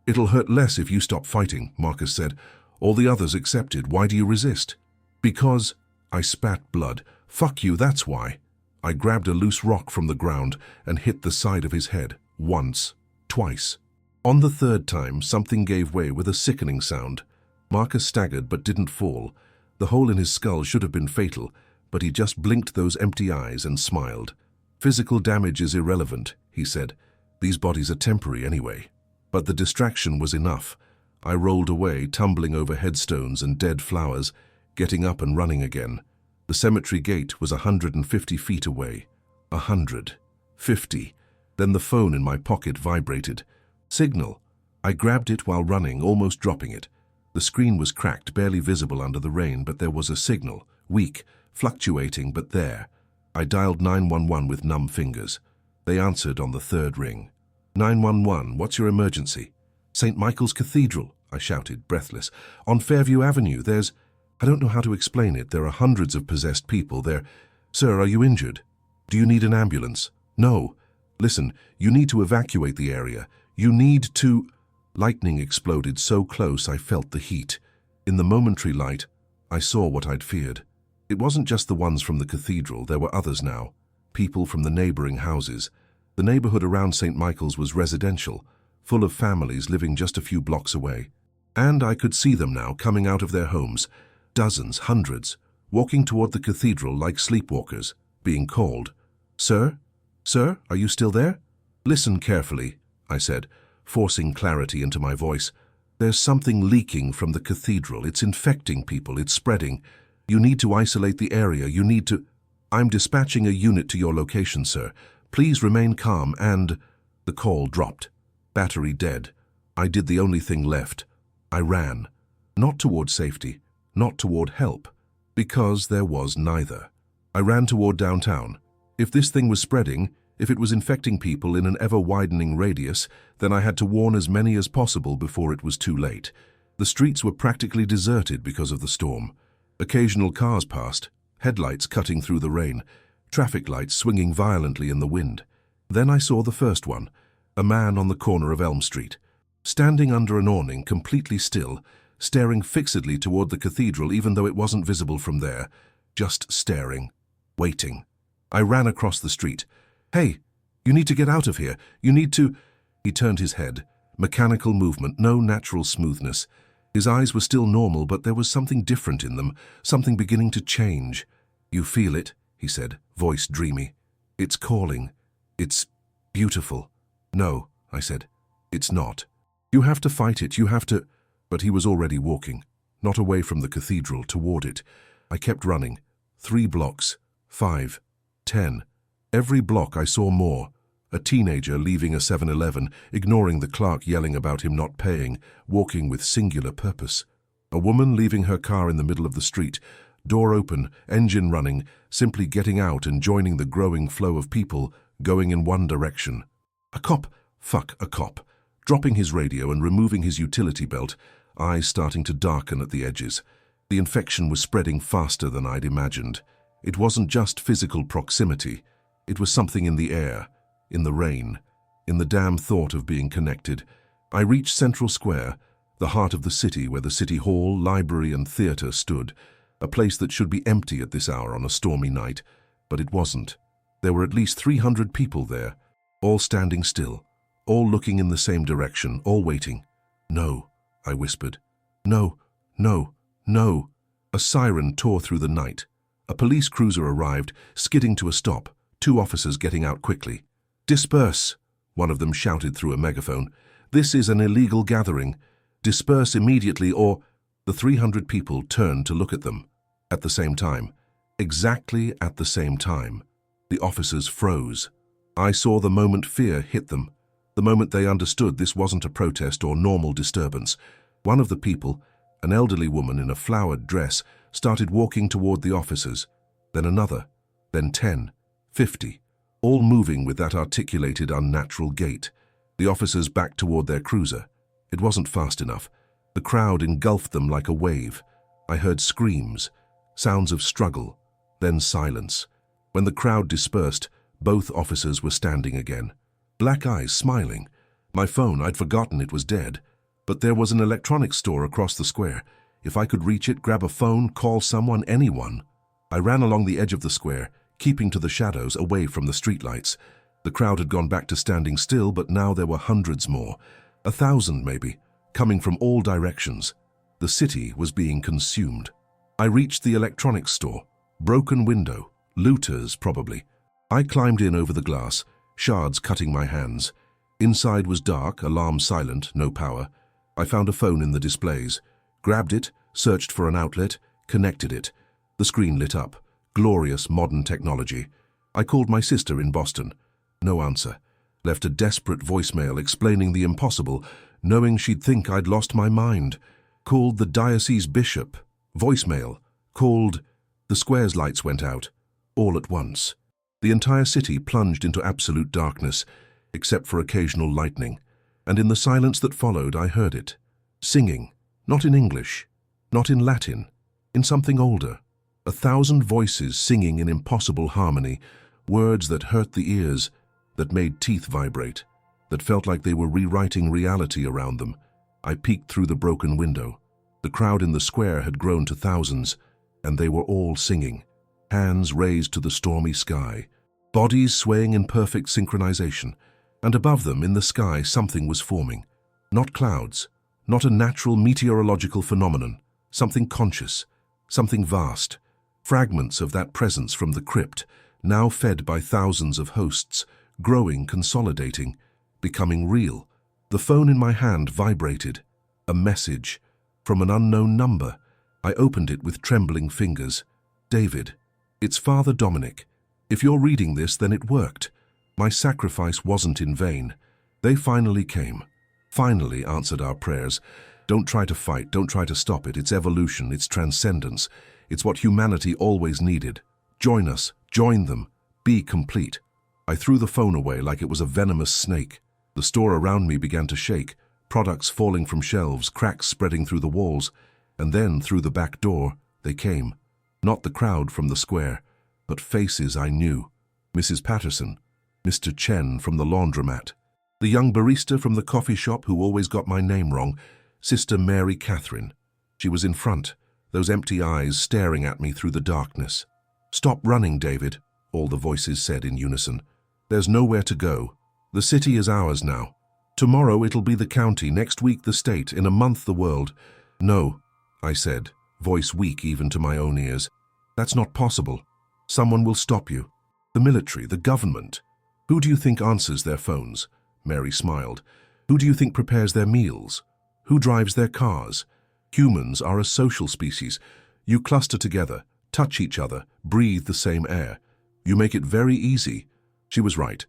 "It'll hurt less if you stop fighting," Marcus said. "All the others accepted. Why do you resist?" "Because..." I spat blood. "Fuck you, that's why." I grabbed a loose rock from the ground and hit the side of his head. Once. Twice. On the third time, something gave way with a sickening sound. Marcus staggered but didn't fall. The hole in his skull should have been fatal, but he just blinked those empty eyes and smiled. "Physical damage is irrelevant," he said. "These bodies are temporary anyway." But the distraction was enough. I rolled away, tumbling over headstones and dead flowers, getting up and running again. The cemetery gate was 150 feet away. 150. Then the phone in my pocket vibrated. Signal. I grabbed it while running, almost dropping it. The screen was cracked, barely visible under the rain, but there was a signal. Weak, fluctuating, but there. I dialed 911 with numb fingers. They answered on the third ring. 911, what's your emergency? "St. Michael's Cathedral," I shouted, breathless. "On Fairview Avenue, there's... I don't know how to explain it. There are hundreds of possessed people there. Sir, are you injured? Do you need an ambulance?" "No. Listen, you need to evacuate the area. You need to..." Lightning exploded so close I felt the heat. In the momentary light, I saw what I'd feared. It wasn't just the ones from the cathedral. There were others now. People from the neighboring houses. The neighborhood around St. Michael's was residential, full of families living just a few blocks away. And I could see them now, coming out of their homes. Dozens, hundreds, walking toward the cathedral like sleepwalkers, being called. "Sir? Sir, are you still there?" "Listen carefully," I said, forcing clarity into my voice. "There's something leaking from the cathedral. It's infecting people. It's spreading. You need to isolate the area. You need to..." "I'm dispatching a unit to your location, sir. Please remain calm and..." The call dropped. Battery dead. I did the only thing left. I ran. Not toward safety, not toward help, because there was neither. I ran toward downtown. If this thing was spreading, if it was infecting people in an ever-widening radius, then I had to warn as many as possible before it was too late. The streets were practically deserted because of the storm. Occasional cars passed, headlights cutting through the rain, traffic lights swinging violently in the wind. Then I saw the first one, a man on the corner of Elm Street, standing under an awning, completely still, staring fixedly toward the cathedral even though it wasn't visible from there, just staring, waiting. I ran across the street. "Hey, you need to get out of here. You need to—" He turned his head. Mechanical movement, no natural smoothness. His eyes were still normal, but there was something different in them, something beginning to change. "You feel it," he said, voice dreamy. "It's calling. It's beautiful." "No," I said. "It's not. You have to fight it, you have to—" But he was already walking, not away from the cathedral, toward it. I kept running. 3 blocks, 5, 10. Every block I saw more. A teenager leaving a 7-Eleven, ignoring the clerk yelling about him not paying, walking with singular purpose. A woman leaving her car in the middle of the street, door open, engine running, simply getting out and joining the growing flow of people, going in one direction. A cop, a cop, dropping his radio and removing his utility belt, eyes starting to darken at the edges. The infection was spreading faster than I'd imagined. It wasn't just physical proximity. It was something in the air, in the rain, in the damn thought of being connected. I reached Central Square, the heart of the city where the city hall, library and theater stood, a place that should be empty at this hour on a stormy night, but it wasn't. There were at least 300 people there, all standing still, all looking in the same direction, all waiting. "No," I whispered. "No, no, no." A siren tore through the night. A police cruiser arrived, skidding to a stop, 2 officers getting out quickly. "Disperse," one of them shouted through a megaphone. "This is an illegal gathering. Disperse immediately or—" The 300 people turned to look at them. At the same time, exactly at the same time, the officers froze. I saw the moment fear hit them, the moment they understood this wasn't a protest or normal disturbance. One of the people, an elderly woman in a flowered dress, started walking toward the officers, then another, then 10, 50, all moving with that articulated, unnatural gait. The officers backed toward their cruiser. It wasn't fast enough. The crowd engulfed them like a wave. I heard screams, sounds of struggle, then silence. When the crowd dispersed, both officers were standing again. Black eyes smiling. My phone, I'd forgotten it was dead. But there was an electronics store across the square. If I could reach it, grab a phone, call someone, anyone. I ran along the edge of the square, keeping to the shadows, away from the streetlights. The crowd had gone back to standing still, but now there were hundreds more. 1,000 maybe, coming from all directions. The city was being consumed. I reached the electronics store. Broken window. Looters, probably. I climbed in over the glass, shards cutting my hands. Inside was dark, alarm silent, no power. I found a phone in the displays. Grabbed it, searched for an outlet, connected it. The screen lit up. Glorious modern technology. I called my sister in Boston. No answer. Left a desperate voicemail explaining the impossible, knowing she'd think I'd lost my mind. Called the diocese bishop. Voicemail. Called... The square's lights went out. All at once. The entire city plunged into absolute darkness, except for occasional lightning. And in the silence that followed, I heard it. Singing. Not in English. Not in Latin. In something older. 1,000 voices singing in impossible harmony, words that hurt the ears, that made teeth vibrate, that felt like they were rewriting reality around them. I peeked through the broken window. The crowd in the square had grown to thousands, and they were all singing, hands raised to the stormy sky, bodies swaying in perfect synchronization, and above them in the sky something was forming. Not clouds, not a natural meteorological phenomenon, something conscious, something vast. Fragments of that presence from the crypt, now fed by thousands of hosts, growing, consolidating, becoming real. The phone in my hand vibrated. A message from an unknown number. I opened it with trembling fingers. "David, it's Father Dominic. If you're reading this, then it worked. My sacrifice wasn't in vain. They finally came. Finally answered our prayers. Don't try to fight, don't try to stop it. It's evolution, it's transcendence. It's what humanity always needed. Join us, join them, be complete." I threw the phone away like it was a venomous snake. The store around me began to shake, products falling from shelves, cracks spreading through the walls, and then through the back door, they came. Not the crowd from the square, but faces I knew. Mrs. Patterson, Mr. Chen from the laundromat, the young barista from the coffee shop who always got my name wrong, Sister Mary Catherine. She was in front, those empty eyes staring at me through the darkness. "Stop running, David," all the voices said in unison. There's nowhere to go. The city is ours now. Tomorrow it'll be the county, next week the state, in a month the world. No, I said, voice weak even to my own ears. That's not possible. Someone will stop you. The military, the government. Who do you think answers their phones? Mary smiled. Who do you think prepares their meals? Who drives their cars? Humans are a social species. You cluster together, touch each other, breathe the same air. You make it very easy. She was right.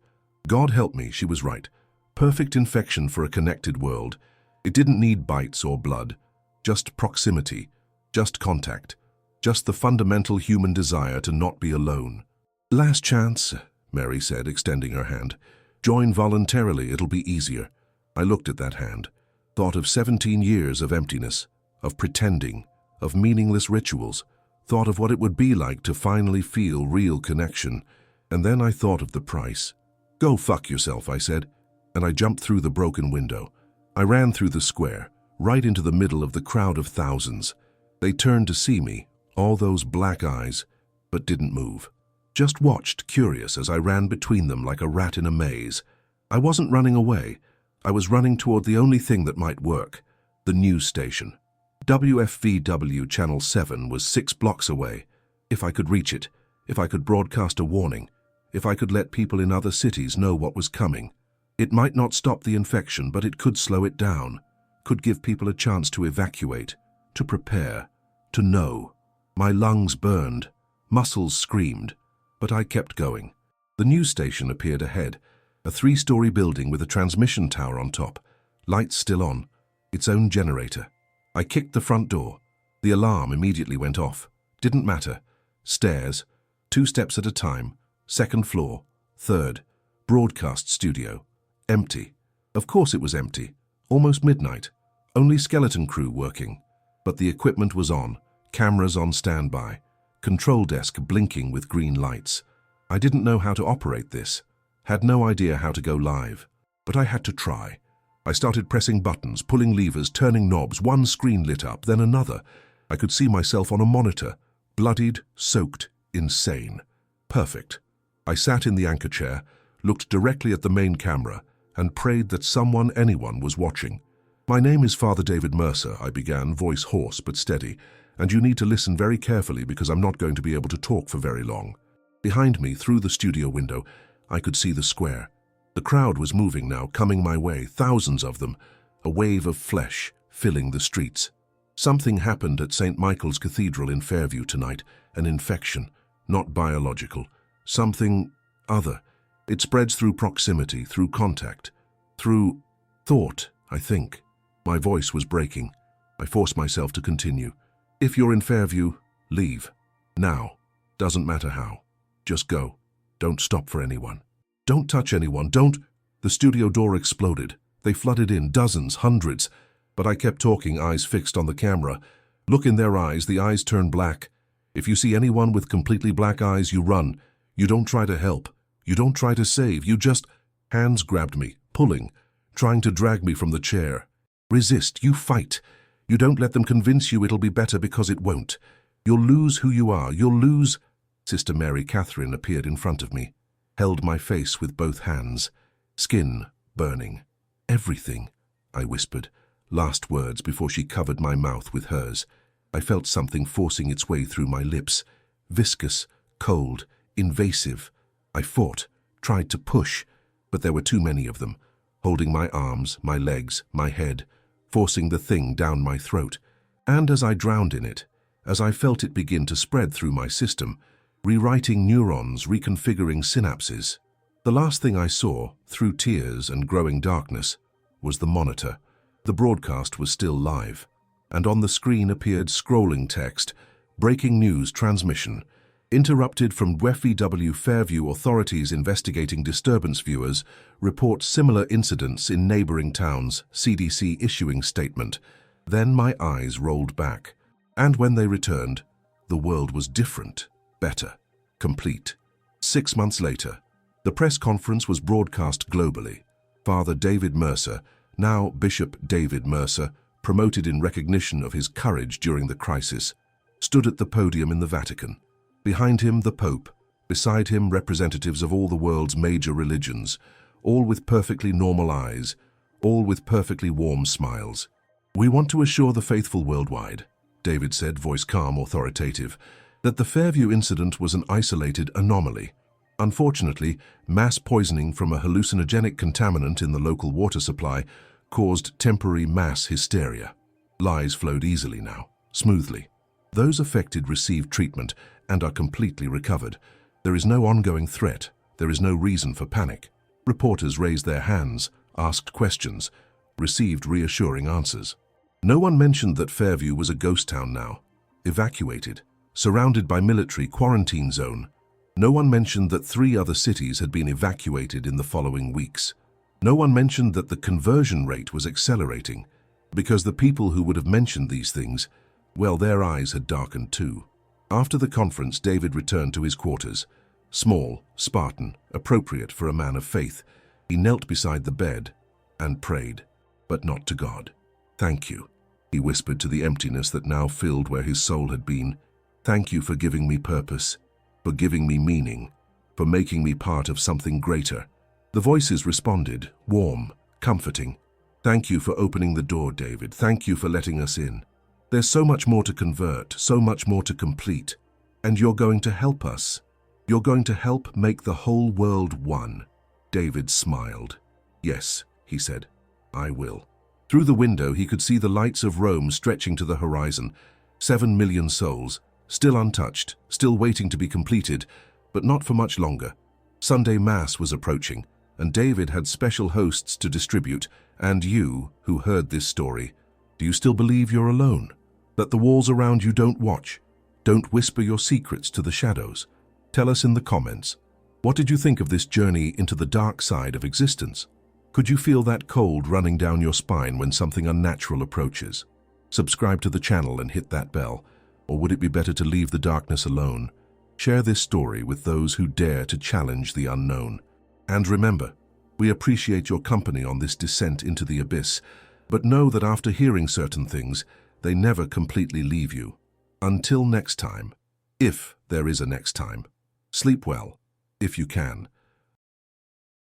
God help me, she was right. Perfect infection for a connected world. It didn't need bites or blood. Just proximity, just contact, just the fundamental human desire to not be alone. Last chance, Mary said, extending her hand. Join voluntarily, it'll be easier. I looked at that hand, thought of 17 years of emptiness, of pretending, of meaningless rituals, thought of what it would be like to finally feel real connection, and then I thought of the price. Go fuck yourself, I said, and I jumped through the broken window. I ran through the square, right into the middle of the crowd of thousands. They turned to see me, all those black eyes, but didn't move. Just watched, curious, as I ran between them like a rat in a maze. I wasn't running away. I was running toward the only thing that might work, the news station. WFVW Channel 7 was 6 blocks away. If I could reach it, if I could broadcast a warning, if I could let people in other cities know what was coming. It might not stop the infection, but it could slow it down, could give people a chance to evacuate, to prepare, to know. My lungs burned, muscles screamed, but I kept going. The news station appeared ahead, a 3-story building with a transmission tower on top, lights still on, its own generator. I kicked the front door. The alarm immediately went off. Didn't matter. Stairs, 2 steps at a time, 2nd floor, 3rd, broadcast studio. Empty. Of course it was empty. Almost midnight. Only skeleton crew working. But the equipment was on, cameras on standby, control desk blinking with green lights. I didn't know how to operate this, had no idea how to go live, but I had to try. I started pressing buttons, pulling levers, turning knobs. One screen lit up, then another. I could see myself on a monitor, bloodied, soaked, insane. Perfect. I sat in the anchor chair, looked directly at the main camera, and prayed that anyone was watching. My name is Father David Mercer, I began, voice hoarse but steady, and you need to listen very carefully because I'm not going to be able to talk for very long. Behind me, through the studio window, I could see the square. The crowd was moving now, coming my way, thousands of them, a wave of flesh filling the streets. Something happened at St. Michael's Cathedral in Fairview tonight, an infection, not biological, something other. It spreads through proximity, through contact, through thought, I think. My voice was breaking. I forced myself to continue. If you're in Fairview, leave. Now. Doesn't matter how. Just go. Don't stop for anyone. Don't touch anyone, don't. The studio door exploded. They flooded in, dozens, hundreds. But I kept talking, eyes fixed on the camera. Look in their eyes, the eyes turn black. If you see anyone with completely black eyes, you run. You don't try to help. You don't try to save. You just... Hands grabbed me, pulling, trying to drag me from the chair. Resist. You fight. You don't let them convince you it'll be better because it won't. You'll lose who you are. You'll lose... Sister Mary Catherine appeared in front of me, held my face with both hands. Skin burning. Everything, I whispered, last words before she covered my mouth with hers. I felt something forcing its way through my lips. Viscous, cold, invasive. I fought, tried to push, but there were too many of them, holding my arms, my legs, my head, forcing the thing down my throat. And as I drowned in it, as I felt it begin to spread through my system, rewriting neurons, reconfiguring synapses, the last thing I saw, through tears and growing darkness, was the monitor. The broadcast was still live, and on the screen appeared scrolling text, breaking news transmission, interrupted from WFVW Fairview. Authorities investigating disturbance. Viewers report similar incidents in neighboring towns. CDC issuing statement. Then my eyes rolled back, and when they returned, the world was different, better, complete. 6 months later, the press conference was broadcast globally. Father David Mercer, now Bishop David Mercer, promoted in recognition of his courage during the crisis, stood at the podium in the Vatican. Behind him, the Pope, Beside him, representatives of all the world's major religions, all with perfectly normal eyes, all with perfectly warm smiles. "We want to assure the faithful worldwide," David said, voice calm, authoritative, "that the Fairview incident was an isolated anomaly. Unfortunately, mass poisoning from a hallucinogenic contaminant in the local water supply caused temporary mass hysteria. Lies flowed easily now, smoothly. Those affected received treatment and are completely recovered. There is no ongoing threat. There is no reason for panic." Reporters raised their hands, asked questions, received reassuring answers. No one mentioned that Fairview was a ghost town now, evacuated, surrounded by military quarantine zone. No one mentioned that 3 other cities had been evacuated in the following weeks. No one mentioned that the conversion rate was accelerating, because the people who would have mentioned these things, well, their eyes had darkened too. After the conference, David returned to his quarters. Small, Spartan, appropriate for a man of faith. He knelt beside the bed and prayed, but not to God. "Thank you," he whispered to the emptiness that now filled where his soul had been. "Thank you for giving me purpose, for giving me meaning, for making me part of something greater." The voices responded, warm, comforting. "Thank you for opening the door, David. Thank you for letting us in. There's so much more to convert, so much more to complete. And you're going to help us. You're going to help make the whole world one." David smiled. "Yes," he said, "I will." Through the window, he could see the lights of Rome stretching to the horizon. 7 million souls, still untouched, still waiting to be completed, but not for much longer. Sunday Mass was approaching, and David had special hosts to distribute. And you, who heard this story, do you still believe you're alone? That the walls around you don't watch? Don't whisper your secrets to the shadows? Tell us in the comments. What did you think of this journey into the dark side of existence? Could you feel that cold running down your spine when something unnatural approaches? Subscribe to the channel and hit that bell. Or would it be better to leave the darkness alone? Share this story with those who dare to challenge the unknown. And remember, we appreciate your company on this descent into the abyss, but know that after hearing certain things, they never completely leave you. Until next time, if there is a next time, sleep well, if you can,